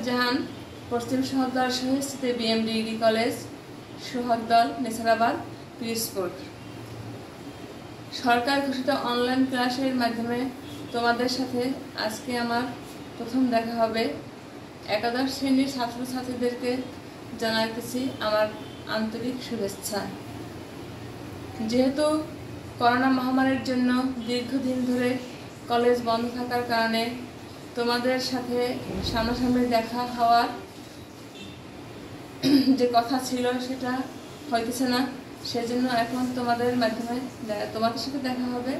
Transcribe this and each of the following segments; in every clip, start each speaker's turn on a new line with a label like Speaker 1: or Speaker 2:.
Speaker 1: জাহান পশ্চিম সোহাগদল সহিস্থিত BM degree college Sohagdal Nesarabad Pirojpur. সরকার ঘোষিত অনলাইন ক্লাসের মাধ্যমে তোমাদের সাথে আজকে আমার প্রথম দেখা হবে। একাদশ শ্রেণীর ছাত্রছাত্রীদেরকে জানাইতেছি আমার আন্তরিক শুভেচ্ছা। যেহেতু করোনা মহামারীর জন্য দীর্ঘদিন ধরে কলেজ বন্ধ থাকার কারণে তোমাদের সাথে সামনাসামনি দেখা হওয়ার যে কথা ছিল সেটা হইতেছে না, সেজন্য এখন তোমাদের মাধ্যমে তোমাদের সাথে দেখা হবে,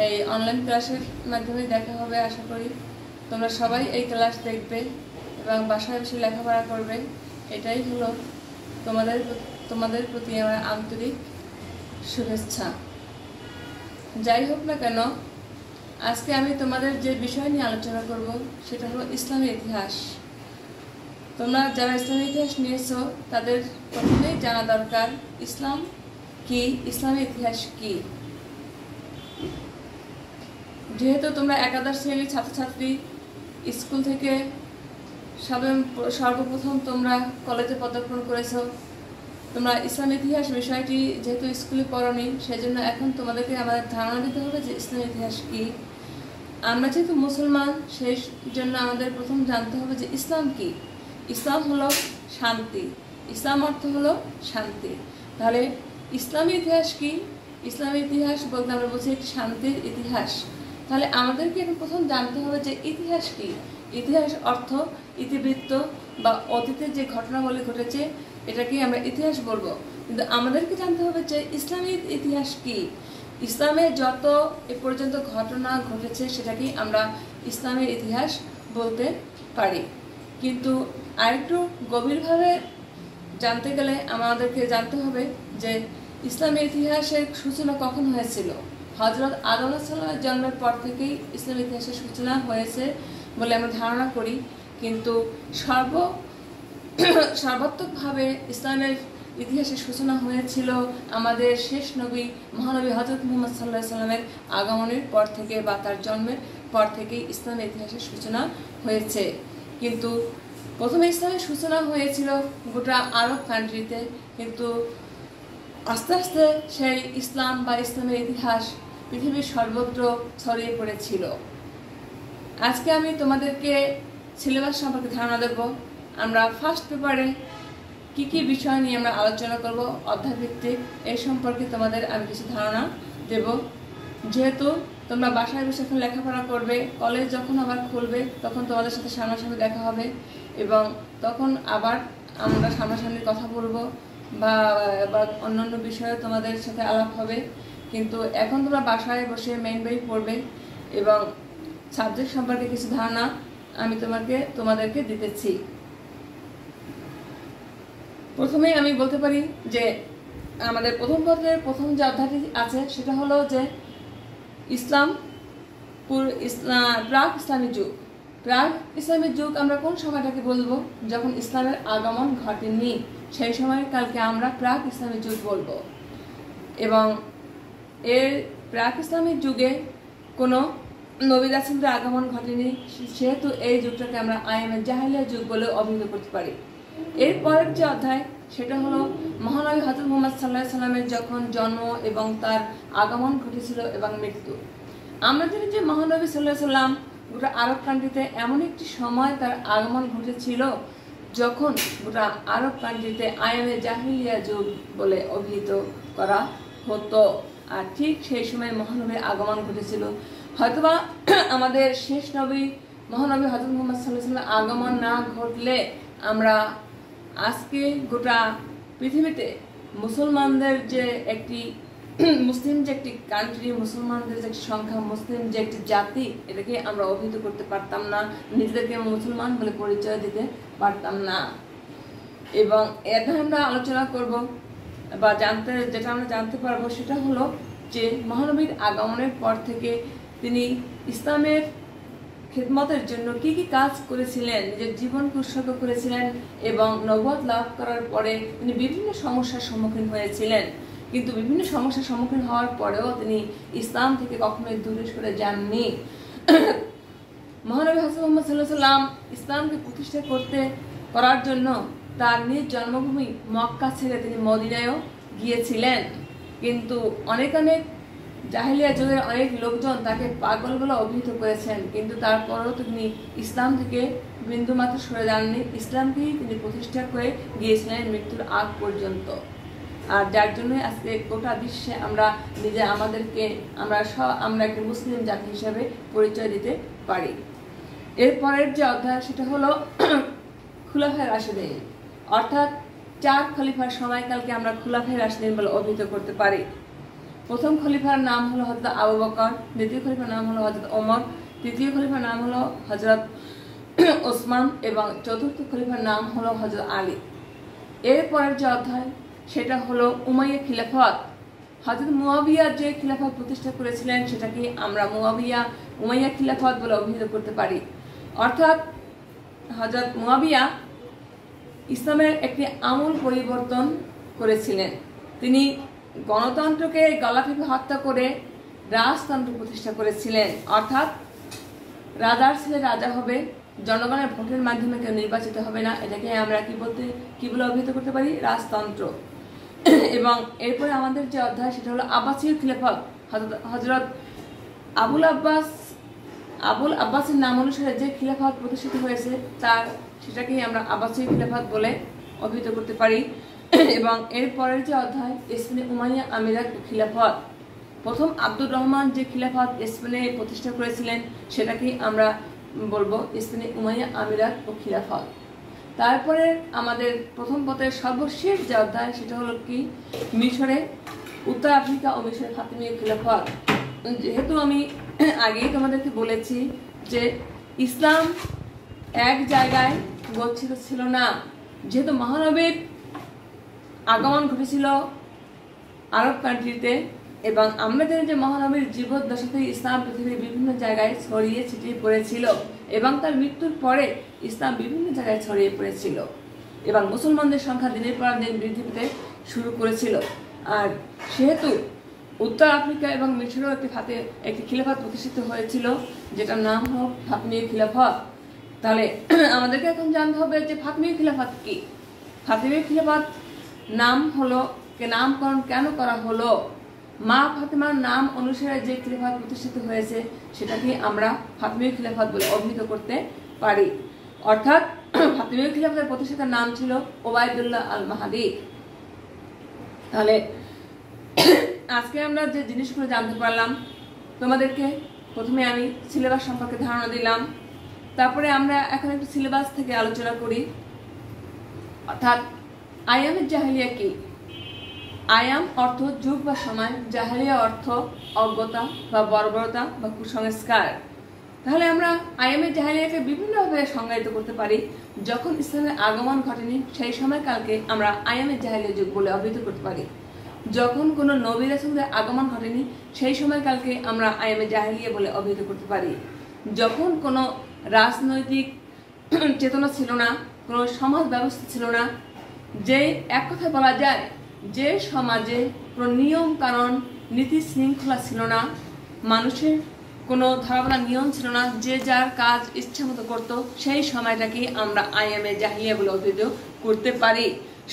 Speaker 1: এই অনলাইন ক্লাসের মাধ্যমে দেখা হবে। আশা করি তোমরা সবাই এই ক্লাস দেখবে এবং বাসায় বসে লেখাপড়া করবে। এটাই হলো তোমাদের প্রতি আমার আন্তরিক শুভেচ্ছা। যাই হোক না কেন, আজকে আমি তোমাদের যে বিষয় নিয়ে আলোচনা করব সেটা হলো ইসলামী ইতিহাস। তোমরা যারা ইসলামী ইতিহাস নিয়েছো তাদের প্রথমেই জানা দরকার ইসলাম কি, ইসলামী ইতিহাস কি। যেহেতু তোমরা একাদশ শ্রেণীর ছাত্রছাত্রী, স্কুল থেকে সর্বপ্রথম তোমরা কলেজে পদার্পণ করেছো, তোমরা ইসলামী ইতিহাস বিষয়টি যেহেতু স্কুলে পড়োনি, সেজন্য এখন তোমাদেরকে আমাদের ধারণা দিতে হবে যে ইসলামী ইতিহাস কি। আমরা যেহেতু মুসলমান, সেই জন্য আমাদের প্রথম জানতে হবে যে ইসলাম কি। ইসলাম হলো শান্তি, ইসলাম অর্থ হলো শান্তি। তাহলে ইসলামী ইতিহাস কি? ইসলামী ইতিহাস বলতে আমরা বলছি একটি শান্তির ইতিহাস। তাহলে আমাদেরকে এখন প্রথম জানতে হবে যে ইতিহাস কি। ইতিহাস অর্থ ইতিবৃত্ত বা অতীতে যে ঘটনাবলী ঘটেছে এটাকে আমরা ইতিহাস বলবো। কিন্তু আমাদেরকে জানতে হবে যে ইসলামী ইতিহাস কি। ইসলামে যত এ পর্যন্ত ঘটনা ঘটেছে সেটাকে আমরা ইসলামের ইতিহাস বলতে পারি। কিন্তু আরেকটু গভীরভাবে জানতে গেলে আমাদেরকে জানতে হবে যে ইসলামের ইতিহাসের সূচনা কখন হয়েছিল। হযরত আদম আলাইহিস সালামের জন্মের পর থেকেই ইসলামের ইতিহাসের সূচনা হয়েছে বলে আমরা ধারণা করি। কিন্তু সর্বাত্মকভাবে ইসলামের ইতিহাসের সূচনা হয়েছিল আমাদের শেষ নবী মহানবী হযরত মুহাম্মদ সাল্লাল্লাহু আলাইহি সাল্লামের আগমনের পর থেকে বা তার জন্মের পর থেকেই ইসলামের ইতিহাসের সূচনা হয়েছে। কিন্তু প্রথমে ইসলামের সূচনা হয়েছিল গোটা আরব কান্ট্রিতে, কিন্তু আস্তে আস্তে সেই ইসলাম বা ইসলামের ইতিহাস পৃথিবীর সর্বত্র ছড়িয়ে পড়েছিল। আজকে আমি তোমাদেরকে সিলেবাস সম্পর্কে ধারণা দেব। আমরা ফার্স্ট পেপারে কি কি বিষয় নিয়ে আমরা আলোচনা করব অধ্যায়ভিত্তিক, এই সম্পর্কে তোমাদের আমি কিছু ধারণা দেব। যেহেতু তোমরা বাসায় বসে এখন লেখাপড়া করবে, কলেজ যখন আবার খুলবে তখন তোমাদের সাথে সামনাসামনি দেখা হবে এবং তখন আবার আমরা সামনাসামনি কথা বলবো বা অন্যান্য বিষয়ে তোমাদের সাথে আলাপ হবে। কিন্তু এখন তোমরা বাসায় বসে মেইন বই পড়বে এবং সাবজেক্ট সম্পর্কে কিছু ধারণা আমি তোমাদেরকে দিতেছি। প্রথমেই আমি বলতে পারি যে আমাদের প্রথম পত্রের প্রথম যে অধ্যায়টি আছে সেটা হলো যে প্রাক ইসলামিক যুগ। প্রাক ইসলামিক যুগ আমরা কোন সময়টাকে বলবো? যখন ইসলামের আগমন ঘটেনি সেই সময়কালকে আমরা প্রাক ইসলামিক যুগ বলবো। এবং এর প্রাক ইসলামিক যুগে কোনো নবী রাসূলের আগমন ঘটেনি, সেহেতু এই যুগটাকে আমরা আইয়ামে জাহেলিয়া যুগ বলে অভিহিত করতে পারি। এর পরের যে অধ্যায় সেটা হলো মহানবী হযরত মুহাম্মদ সাল্লাল্লাহু আলাইহি সাল্লামের যখন জন্ম এবং তার আগমন ঘটেছিল এবং মৃত্যু। আমরা জানি যে মহানবী সাল্লাল্লাহু আলাইহি সাল্লাম গোটা আরব কান্ট্রিতে এমন একটি সময় তার আগমন ঘটেছিল যখন গোটা আরব কান্ট্রিতে আইয়ামে জাহেলিয়া যুগ বলে অভিহিত করা হতো। আর ঠিক সেই সময় মহানবীর আগমন ঘটেছিল। হয়তোবা আমাদের শেষ নবী মহানবী হযরত মুহাম্মদ সাল্লাল্লাহু আলাইহি সাল্লামের আগমন না ঘটলে আমরা আজকে গোটা পৃথিবীতে মুসলমানদের যে একটি মুসলিম যে একটি কান্ট্রি, মুসলমানদের যে একটি সংখ্যা, মুসলিম যে একটি জাতি, এটাকে আমরা অভিহিত করতে পারতাম না, নিজেদেরকে মুসলমান বলে পরিচয় দিতে পারতাম না। এবং এটা আমরা আলোচনা করব বা যেটা আমরা জানতে পারবো সেটা হলো যে মহানবীর আগমনের পর থেকে তিনি ইসলামের খিদমতের জন্য কি কি কাজ করেছিলেন, নিজের জীবনকে উৎসর্গ করেছিলেন এবং নবুয়ত লাভ করার পরে তিনি বিভিন্ন সমস্যার সম্মুখীন হয়েছিলেন। কিন্তু বিভিন্ন সমস্যার সম্মুখীন হওয়ার পরেও তিনি ইসলাম থেকে কখনোই দূরে সরে যাননি। মহানবী হযরত মুহাম্মদ সাল্লাল্লাহু আলাইহি ওয়াসাল্লাম ইসলামকে প্রতিষ্ঠা করার জন্য তার নিজ জন্মভূমি মক্কা ছেড়ে তিনি মদিনায়ও গিয়েছিলেন, কিন্তু অনেক জাহেলিয়া যুগের অনেক লোকজন তাকে পাগল বলে অভিহিত করেছেন, কিন্তু তারপরেও তিনি ইসলাম থেকে বিন্দুমাত্র সরে যাননি। ইসলামকেই তিনি প্রতিষ্ঠা করে গিয়েছিলেন মৃত্যুর আগ পর্যন্ত। আর যার জন্য আজকে গোটা বিশ্বে আমরা আমরা একটি মুসলিম জাতি হিসেবে পরিচয় দিতে পারি। এরপরের যে অধ্যায় সেটা হলো খুলাফায়ে রাশিদিন, অর্থাৎ 4 খলিফার সময়কালকে আমরা খুলাফায়ে রাশিদিন বলে অভিহিত করতে পারি। প্রথম খলিফার নাম হলো হযরত আবু বকর, দ্বিতীয় খলিফার নাম হলো হযরত ওমর, তৃতীয় খলিফার নাম হলো হযরত ওসমান এবং চতুর্থ খলিফার নাম হলো হযরত আলী। এরপরের যে অধ্যায় সেটা হলো উমাইয়া খিলাফত। হযরত মুয়াবিয়া যে খিলাফত প্রতিষ্ঠা করেছিলেন সেটাকে আমরা উমাইয়া খিলাফত বলে অভিহিত করতে পারি। অর্থাৎ হযরত মুয়াবিয়া ইসলামের একটি আমূল পরিবর্তন করেছিলেন। তিনি গণতন্ত্রকে গলা টিপে হত্যা করে রাজতন্ত্র প্রতিষ্ঠা করেছিলেন, অর্থাৎ রাজার ছেলে রাজা হবে, জনগণের ভোটের মাধ্যমে কেউ নির্বাচিত হবে না। এটাকে আমরা কি বলে অভিহিত করতে পারি? রাজতন্ত্র। এবং এরপরে আমাদের যে অধ্যায় সেটা হলো আব্বাসীয় খিলাফত। হযরত আবুল আব্বাসের নাম অনুসারে যে খিলাফত প্রতিষ্ঠিত হয়েছে সেটাকেই আমরা আব্বাসীয় খিলাফত বলে অভিহিত করতে পারি। এবং এরপরের যে অধ্যায় ইসলামে উমাইয়া আমিরাত ও খিলাফত। প্রথম আব্দুর রহমান যে খিলাফত স্পেনে প্রতিষ্ঠা করেছিলেন সেটাকেই আমরা বলবো ইসলামে উমাইয়া আমিরাত ও খিলাফত। তারপরে আমাদের প্রথম পথের সর্বশেষ যে অধ্যায় সেটা হলো কি মিশরে উত্তর আফ্রিকা ও মিশরে ফাতিমীয় খিলাফত। যেহেতু আমি আগেই তোমাদেরকে বলেছি যে ইসলাম এক জায়গায় গচ্ছিত ছিল না, যেহেতু মহানবীর আগমন ঘটেছিল আরব কান্ট্রিতে এবং আমরা জানি যে মহানবীর জীবদ্দশাতে ইসলাম পৃথিবীর বিভিন্ন জায়গায় ছড়িয়ে ছিটিয়ে পড়েছিল এবং তার মৃত্যুর পরে ইসলাম বিভিন্ন জায়গায় ছড়িয়ে পড়েছিল এবং মুসলমানদের সংখ্যা দিনের পর দিন বৃদ্ধি পেতে শুরু করেছিল। আর সেহেতু উত্তর আফ্রিকা এবং মিশরেও একটি খিলাফত প্রতিষ্ঠিত হয়েছিল যেটার নাম হলো ফাতিমীয় খিলাফত। তাহলে আমাদেরকে এখন জানতে হবে যে ফাতিমীয় খিলাফত কি। ফাতিমীয় খিলাফত নামকরণ কেন করা হলো? মা ফাতেমার নাম অনুসারে যে খিলাফত প্রতিষ্ঠিত হয়েছে সেটাকে আমরা ফাতিমীয় খিলাফত বলে অভিহিত করতে পারি। অর্থাৎ ফাতিমীয় খিলাফতের প্রতিষ্ঠাতার নাম ছিল ওবায়দুল্লাহ আল মাহাদি। তাহলে আজকে আমরা যে জিনিসগুলো জানতে পারলাম, তোমাদেরকে প্রথমে আমি সিলেবাস সম্পর্কে ধারণা দিলাম, তারপরে আমরা এখন একটু সিলেবাস থেকে আলোচনা করি। অর্থাৎ আয়ামে জাহেলিয়া কি? আয়াম অর্থ যুগ বা সময়, জাহেলিয়া অর্থ অজ্ঞতা বা বর্বরতা বা কুসংস্কার। তাহলে আমরা আয়ামে জাহেলিয়াকে বিভিন্নভাবে সংজ্ঞায়িত করতে পারি। যখন ইসলামের আগমন ঘটেনি সেই সময়কালকে আমরা আয়ামে জাহেলিয়া যুগ বলে অভিহিত করতে পারি। যখন কোনো নবী রাসূলের আগমন ঘটেনি সেই সময়কালকে আমরা আয়ামে জাহেলিয়া বলে অভিহিত করতে পারি। যখন কোনো রাজনৈতিক চেতনা ছিল না, কোনো সমাজ ব্যবস্থা ছিল না, যে এক কথায় বলা যায় যে সমাজে কোনো নিয়ম কানুন নীতি শৃঙ্খলা ছিল না, মানুষের কোনো ধরাবাঁধা নিয়ম ছিল না, যে যার কাজ ইচ্ছা মতো করতো, সেই সময়টাকে আমরা আয়ামে জাহেলিয়া বলে অভিহিত করতে পারি।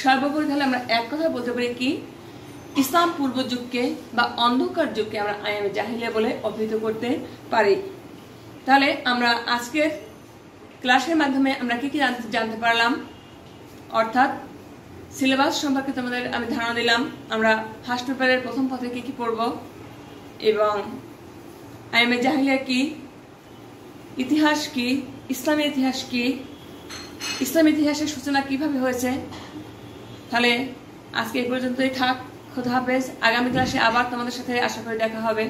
Speaker 1: সর্বোপরি তাহলে আমরা এক কথা বলতে পারি কি, ইসলাম পূর্ব যুগকে বা অন্ধকার যুগকে আমরা আয়ামে জাহেলিয়া বলে অভিহিত করতে পারি। তাহলে আমরা আজকের ক্লাসের মাধ্যমে আমরা কি কি জানতে পারলাম? অর্থাৎ সিলেবাস সম্পর্কে তোমাদের আমি ধারণা দিলাম, আমরা ফার্স্ট পেপারের প্রথম পথে কি কি পড়ব এবং আয়ামে জাহেলিয়া কি, ইতিহাস কি, ইসলামী ইতিহাস কি, ইসলামী ইতিহাসের সূচনা কিভাবে হয়েছে। তাহলে আজকে এই পর্যন্তই থাক। খোদা হাফেজ। আগামী ক্লাসে আবার তোমাদের সাথে আশা করি দেখা হবে।